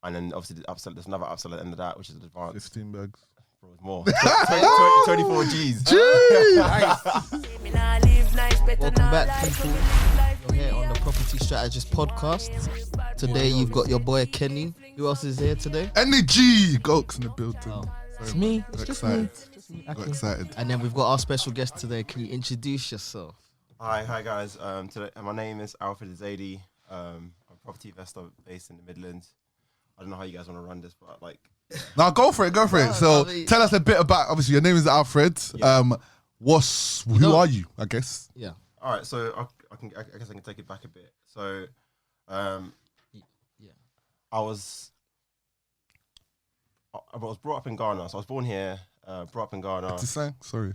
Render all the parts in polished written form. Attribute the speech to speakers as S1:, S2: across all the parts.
S1: And then obviously there's another upsell at the end of that, which is advanced.
S2: 15 bags.
S1: Bro, it's more. 24 G's.
S3: Welcome back, people. You're here on the Property Strategist podcast. Today you've got your boy Kenny. Who else is here today?
S2: Energy! Gokes in the building.
S3: Oh,
S2: Sorry,
S3: it's me.
S2: got
S3: It's just
S2: excited.
S3: me. Just me
S2: Got
S3: acting.
S2: excited.
S3: And then we've got our special guest today. Can you introduce yourself?
S1: Hi guys. Today my name is Alfred Dzadey. I'm a property investor based in the Midlands. I don't know how you guys want to run this, but like.
S2: Now go for it. So tell us a bit about. Obviously, your name is Alfred.
S1: Yeah.
S2: Who are you? I guess.
S3: Yeah.
S1: All right, so I guess I can take it back a bit. So, I was brought up in Ghana. So I was born here, brought up in Ghana.
S2: Sorry.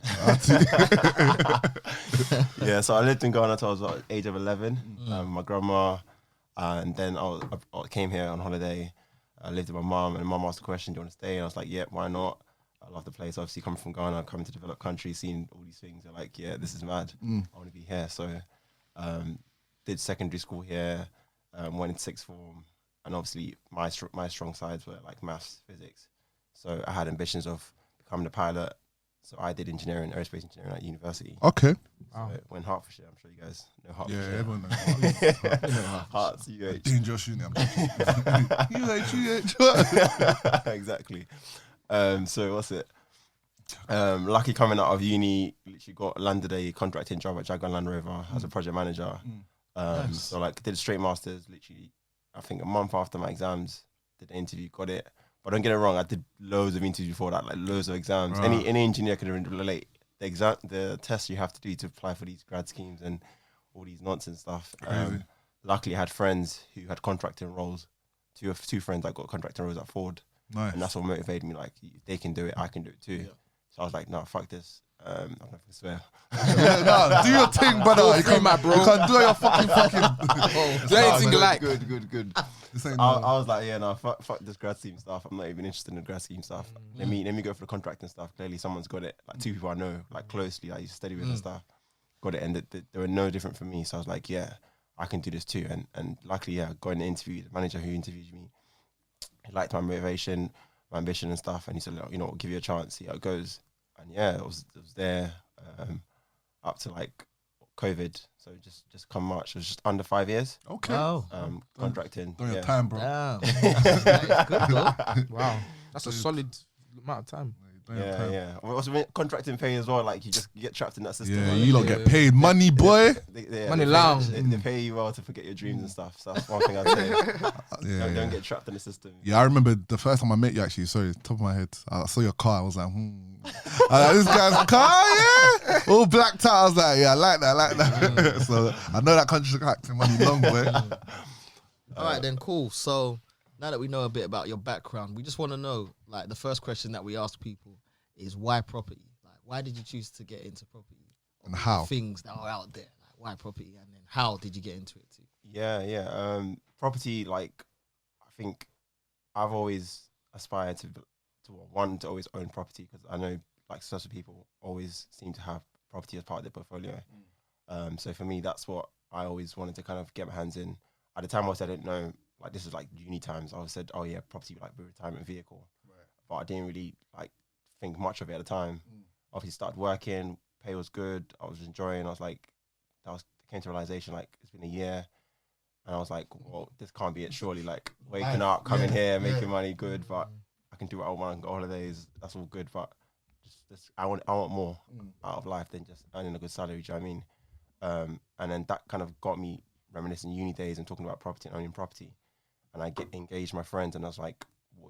S1: Yeah, so I lived in Ghana till I was at the age of 11. My grandma, and then I came here on holiday. I lived with my mum, and my mum asked the question, "Do you want to stay?" And I was like, "Yeah, why not?" I love the place. Obviously, coming from Ghana, coming to developed countries, seeing all these things, I'm like, "Yeah, this is mad. I want to be here." So, did secondary school here, went in sixth form, and obviously my strong sides were like maths, physics. So I had ambitions of becoming a pilot. So I did aerospace engineering at university.
S2: Okay.
S1: So went Hertfordshire. I'm sure you guys know Hertfordshire.
S2: Yeah, everyone knows.
S1: Hearts, UH.
S2: Dangerous uni. UH.
S1: Exactly. So what's it? Lucky coming out of uni, literally got landed a contracting job at Jaguar Land Rover as a project manager.
S3: Nice.
S1: So like did a straight masters, literally, I think a month after my exams, did the interview, got it. But don't get it wrong, I did loads of interviews before that, like loads of exams.
S2: Right.
S1: Any engineer can relate. The tests you have to do to apply for these grad schemes and all these nonsense stuff. Luckily, I had friends who had contracting roles. Two friends that got contracting roles at Ford.
S2: Nice.
S1: And that's what motivated me. Like, if they can do it, I can do it too. Yeah. So I was like, no, fuck this. I'm not gonna swear.
S2: Do your thing, brother. You can't do your fucking.
S4: Do anything you like.
S1: Good.
S2: This ain't
S1: I was like, yeah, no, fuck this grad scheme stuff. I'm not even interested in the grad scheme stuff. Let me go for the contracting stuff. Clearly, someone's got it. Like two people I know, like closely, like you study with and stuff, got it, and they were no different from me. So I was like, yeah, I can do this too. And luckily, yeah, got in the interview. The manager who interviewed me, he liked my motivation, my ambition and stuff, and he said, look, you know, we'll give you a chance, see how it goes. And yeah, it was there up to like COVID. So just come March. It was just under 5 years.
S2: Okay.
S3: Wow.
S1: Contracting.
S2: Doing your time, bro.
S3: Damn. That's good though.
S4: Wow, that's a solid amount of time.
S1: Yeah. Well, also contracting pay as well. Like you get trapped in that system.
S2: Yeah,
S1: right?
S2: you lot get paid money, boy.
S4: Money long.
S1: They pay you well to forget your dreams and stuff. So that's one thing I'd say. Don't get trapped in the system.
S2: Yeah, I remember the first time I met you. Actually, sorry, top of my head, I saw your car. I was like, this guy's car, yeah, all blacked out. I was like, yeah, I like that. So I know that contracting money long, boy.
S3: All right, then, cool. So now that we know a bit about your background, we just want to know, like, the first question that we ask people is why property? Like, why did you choose to get into property?
S2: And how?
S3: Things that are out there. Like, why property? And then how did you get into it too?
S1: Yeah. Property, like, I think I've always aspired to always own property because I know, like, successful people always seem to have property as part of their portfolio. So for me, that's what I always wanted to kind of get my hands in. At the time, I didn't know, like, this was like uni times. I always said, oh yeah, property like a retirement vehicle. Right. But I didn't really like think much of it at the time. Obviously started working, pay was good, I was enjoying. I was like, came to realization, like, it's been a year, and I was like, well, this can't be it. Surely, like, waking up, coming here, making money, good, but I can do what I want, go holidays, that's all good, but just I want more out of life than just earning a good salary. Do you know what I mean? And then that kind of got me reminiscing uni days and talking about property and owning property. And I engaged my friends, and I was like,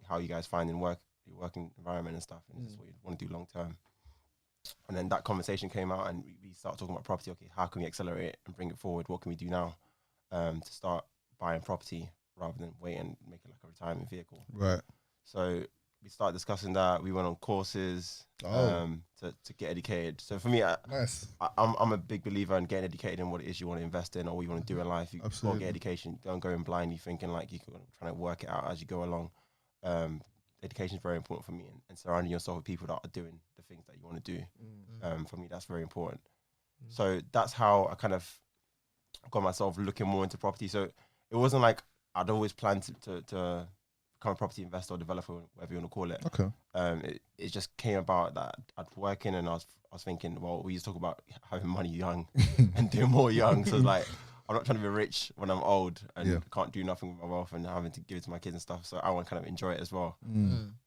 S1: how you guys finding your working environment and stuff, and this is what you want to do long term. And then that conversation came out, and we started talking about property. Okay, how can we accelerate it and bring it forward? What can we do now to start buying property rather than wait and make it like a retirement vehicle?
S2: Right.
S1: So we started discussing that. We went on courses to get educated. So for me,
S2: Nice.
S1: I'm a big believer in getting educated in what it is you want to invest in or what you want to do in life. You got to get education. Don't go in blindly thinking like you're trying to work it out as you go along. Education is very important for me, and surrounding yourself with people that are doing the things that you want to do. For me, that's very important. So that's how I kind of got myself looking more into property. So it wasn't like I'd always planned to become become a property investor or developer, whatever you want to call it.
S2: Okay.
S1: It just came about that I'd work in, and I was thinking, well, we used to talk about having money young and doing more young. So it's like, I'm not trying to be rich when I'm old and can't do nothing with my wealth and having to give it to my kids and stuff. So I want to kind of enjoy it as well.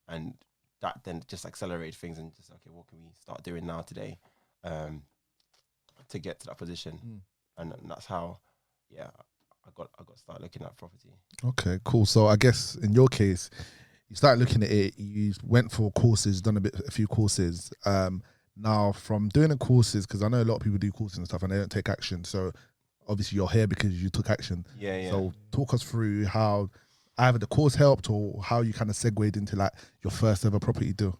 S1: And that then just accelerated things and just, okay, what can we start doing now today to get to that position? And that's how, I got to start looking at property.
S2: Okay, cool. So I guess in your case, you started looking at it, you went for courses, done a few courses. Now from doing the courses, because I know a lot of people do courses and stuff and they don't take action. So obviously you're here because you took action.
S1: Yeah.
S2: So talk us through how either the course helped or how you kind of segued into like your first ever property deal.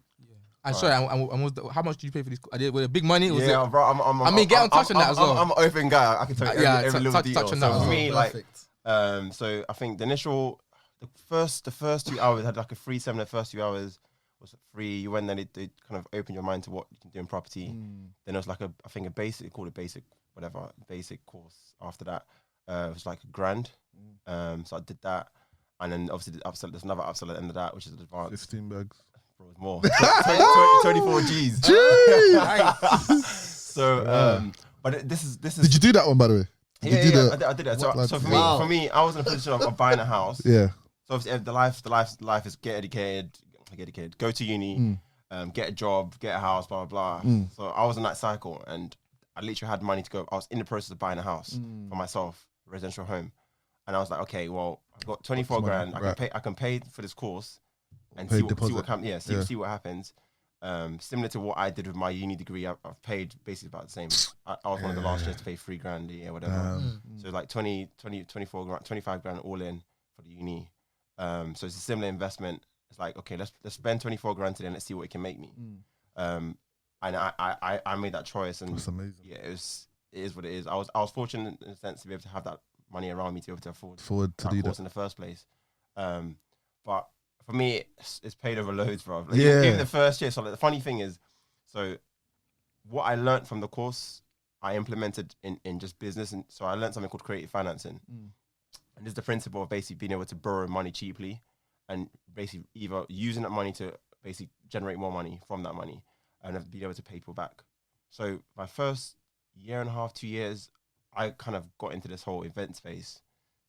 S4: And sorry, how much did you pay for this? I did with big money. Was
S1: Yeah,
S4: it?
S1: bro.
S4: I mean, get on touch on that as well.
S1: I'm an open guy. I can tell you every little detail.
S4: touch on that
S1: So
S4: as
S1: for
S4: well.
S1: me, like, so I think the first 2 hours had like a free seminar. The first 2 hours was free. You went, then they kind of opened your mind to what you can do in property. Then it was like a basic course after that. It was like $1,000. So I did that. And then obviously there's another upsell at the end of that, which is advanced.
S2: 15 bags.
S1: Bro, it was more. 24 G's.
S2: Jeez.
S1: So, but this is.
S2: Did you do that one, by the way?
S1: I did that. So for me, I was in a position of buying a house.
S2: Yeah.
S1: So obviously the life is get educated, go to uni, get a job, get a house, blah blah blah. So I was in that cycle, and I literally had money to go. I was in the process of buying a house for myself, a residential home, and I was like, okay, well, I've got 24 grand. I can pay for this course and see what happens. Similar to what I did with my uni degree, I've paid basically about the same. I was one of the last years to pay $3,000 a year, whatever. So like 24 grand, 25 grand all in for the uni. So it's a similar investment. It's like, okay, let's spend 24 grand today and let's see what it can make me. And I made that choice, and
S2: that's amazing.
S1: Yeah, it is what it is. I was fortunate in a sense to be able to have that money around me to be able to afford
S2: to do
S1: course
S2: that
S1: in the first place. But for me, it's paid over loads, bro. Like,
S2: Yeah.
S1: even the first year. So like, the funny thing is, so what I learned from the course, I implemented in just business. And so I learned something called creative financing. And this is the principle of basically being able to borrow money cheaply and basically either using that money to basically generate more money from that money and be able to pay people back. So my first year and a half, 2 years, I kind of got into this whole event space.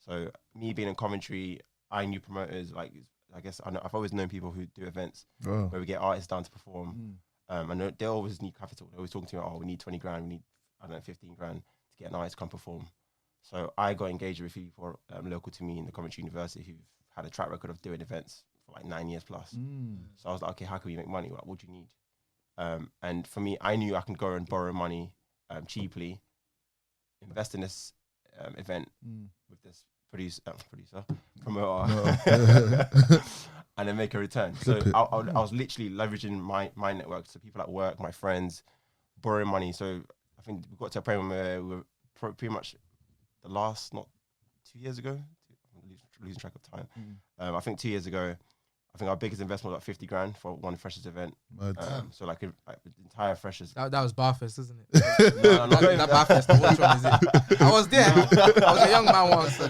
S1: So me being in Coventry, I knew promoters, like, I guess I've always known people who do events where we get artists down to perform. And they always need capital. They're always talking to me, we need 20 grand, we need, 15 grand to get an artist to come perform. So I got engaged with people local to me in the Coventry University who've had a track record of doing events for like 9 years plus. So I was like, okay, how can we make money? Like, what do you need? And for me, I knew I can go and borrow money cheaply, invest in this event with this promoter, and then make a return. So I was literally leveraging my network, so people at work, my friends, borrowing money. So I think we got to a point where we were pretty much the last, not 2 years ago, I'm losing track of time. I think 2 years ago, I think our biggest investment was like 50 grand for one freshers event. So like the entire freshers.
S4: That was Barfest, isn't it?
S1: No,
S4: Not Barfest. Which one is it? I was there. I was a young man once. So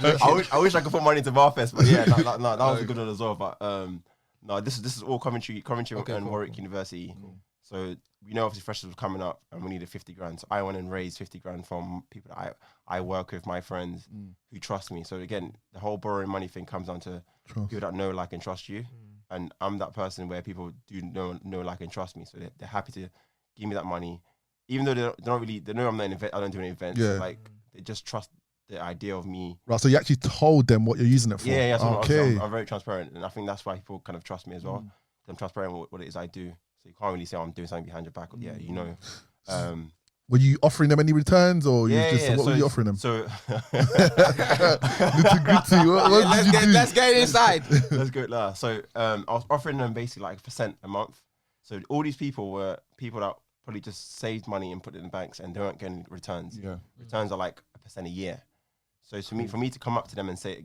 S1: I wish I could put money into Barfest, but yeah, that was a good one as well. But no, this is all Coventry and Warwick University. So we know obviously freshers were coming up and we needed 50 grand. So I went and raised 50 grand from people that I work with, my friends who trust me. So again, the whole borrowing money thing comes down to people that know, like, and trust you. And I'm that person where people do know, like, and trust me. So they're happy to give me that money, even though they know I'm not an event. I don't do any events. Like, they just trust the idea of me.
S2: Right, so you actually told them what you're using it for.
S1: Yeah. So
S2: okay.
S1: I'm very transparent, and I think that's why people kind of trust me as well. I'm transparent with what it is I do. So you can't really say I'm doing something behind your back. Yeah, you know.
S2: Were you offering them any returns, or what were you offering them?
S1: So
S2: nitty-gritty. What did you do?
S4: Let's get inside.
S1: Let's go there. So I was offering them basically like 1% a month. So all these people were people that probably just saved money and put it in the banks, and they weren't getting returns. Returns are like 1% a year. So for me to come up to them and say,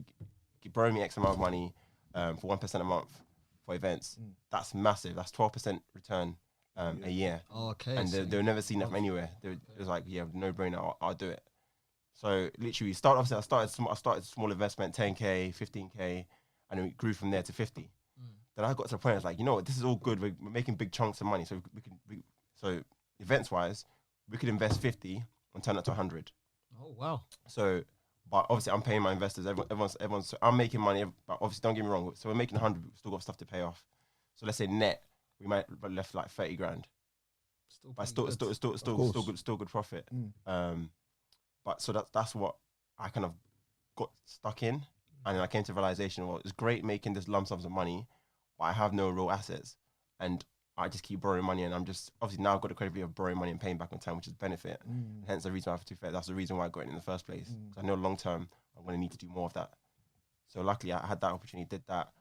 S1: borrow me X amount of money for 1% a month for events, that's massive. That's 12% return a year.
S3: Okay.
S1: And they'll never see that from anywhere. It was like, yeah, no brainer, I'll do it. So literally, I started small investment, 10K, 15K, and then we grew from there to 50. then I got to the point, I was like, you know what, this is all good. We're making big chunks of money. So so events wise, we could invest 50 and turn it to 100.
S3: Oh, wow.
S1: So, but obviously I'm paying my investors. Everyone's so I'm making money, but obviously don't get me wrong. So we're making 100, we've still got stuff to pay off. So let's say net, we might have left like 30 grand. But still good profit. But so that's what I kind of got stuck in. And then I came to the realization, well, it's great making this lump sums of money, but I have no real assets. And I just keep borrowing money, and I'm just, obviously now I've got the credibility of borrowing money and paying back on time, which is benefit. Hence the reason why I have to fair. That's the reason why I got in the first place. Because I know long term, I'm going to need to do more of that. So luckily I had that opportunity, did that,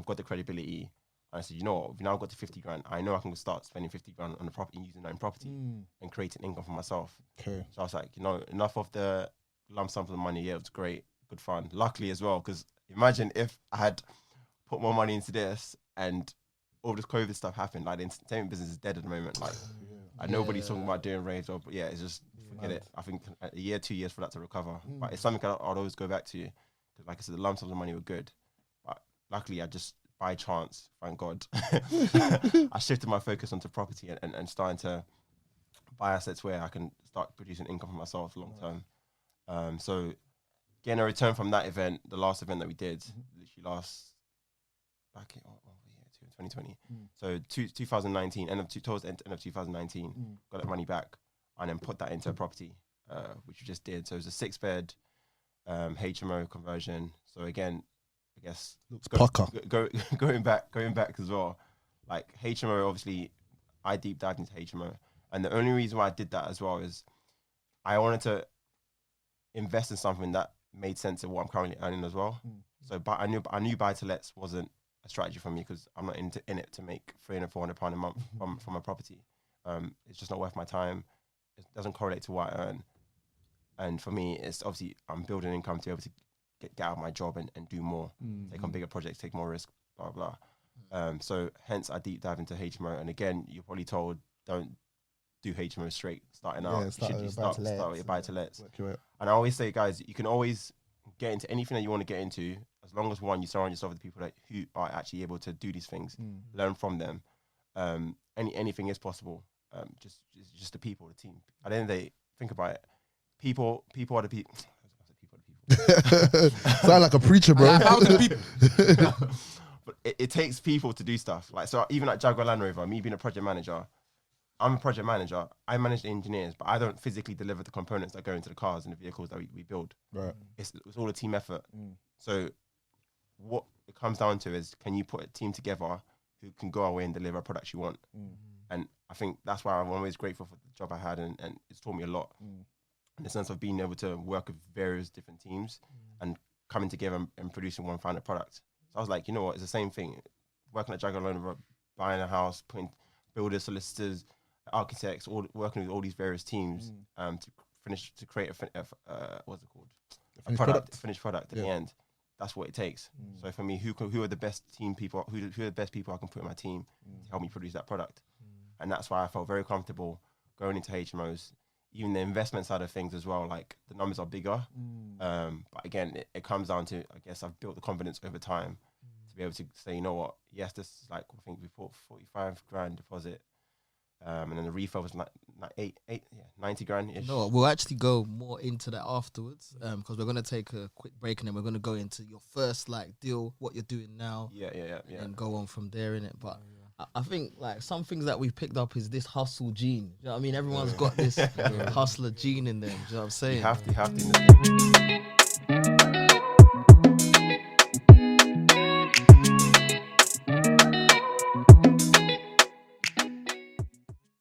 S1: got the credibility. And I said, you know what, we've now got to 50 grand. I know I can start spending 50 grand on the property, using that in property and creating income for myself.
S2: Okay.
S1: So I was like, you know, enough of the lump sum of the money. Yeah, it was great, good fun. Luckily as well, because imagine if I had put more money into this and all this COVID stuff happened. Like the entertainment business is dead at the moment. Like, nobody's talking about doing raves, but yeah, it's just forget it. I think a year, 2 years for that to recover. But it's something I'd always go back to, because like I said, the lump sums of money were good. But luckily, I just, by chance, thank God, I shifted my focus onto property and starting to buy assets where I can start producing income for myself long term. So getting a return from that event, the last event that we did, literally back in 2020. So 2019, towards the end of 2019, got that money back and then put that into a property, which we just did. So it was a 6-bed HMO conversion. So again, I guess going back as well, like HMO, obviously I deep dived into HMO, and the only reason why I did that as well is I wanted to invest in something that made sense of what I'm currently earning as well. So, but I knew buy to lets wasn't a strategy for me, because I'm not in it to make £300-400 a month from a property. It's just not worth my time. It doesn't correlate to what I earn, and for me, it's obviously I'm building income to be able to get out of my job and do more, take on bigger projects, take more risk, blah, blah. So hence I deep dive into HMO. And again, you're probably told, don't do HMO straight starting out. You should start with your buy-to-lets. And I always say, guys, you can always get into anything that you want to get into, as long as one, you surround yourself with people who are actually able to do these things, learn from them. Anything is possible. Just the people, the team. At the end of the day, think about it. People are the people.
S2: Sound like a preacher, bro.
S1: But it takes people to do stuff. Like, so even at Jaguar Land Rover, me being a project manager, I'm a project manager. I manage the engineers, but I don't physically deliver the components that go into the cars and the vehicles that we build. Right. It's all a team effort. So what it comes down to is, can you put a team together who can go away and deliver a product you want? And I think that's why I'm always grateful for the job I had, and it's taught me a lot. In the sense of being able to work with various different teams and coming together and producing one final product. So I was like, you know what, it's the same thing. Working at Jaguar Land Rover, buying a house, putting builders, solicitors, architects, working with all these various teams to create what's it called? Finished product at the end. That's what it takes. So for me, who are the best team people? Who are the best people I can put in my team to help me produce that product? And that's why I felt very comfortable going into HMOs. Even the investment side of things as well, like the numbers are bigger. But again, it comes down to, I guess I've built the confidence over time to be able to say, you know what, yes, this is like, I think we put 45 grand deposit. And then the refurb was like 90 grand-ish.
S3: No, we'll actually go more into that afterwards, because we're going to take a quick break and then we're going to go into your first like deal, what you're doing now. And go on from there, innit? But I think like some things that we've picked up is this hustle gene. You know what I mean? Everyone's got this hustler gene in them. Do you know what I'm saying?
S1: You have to.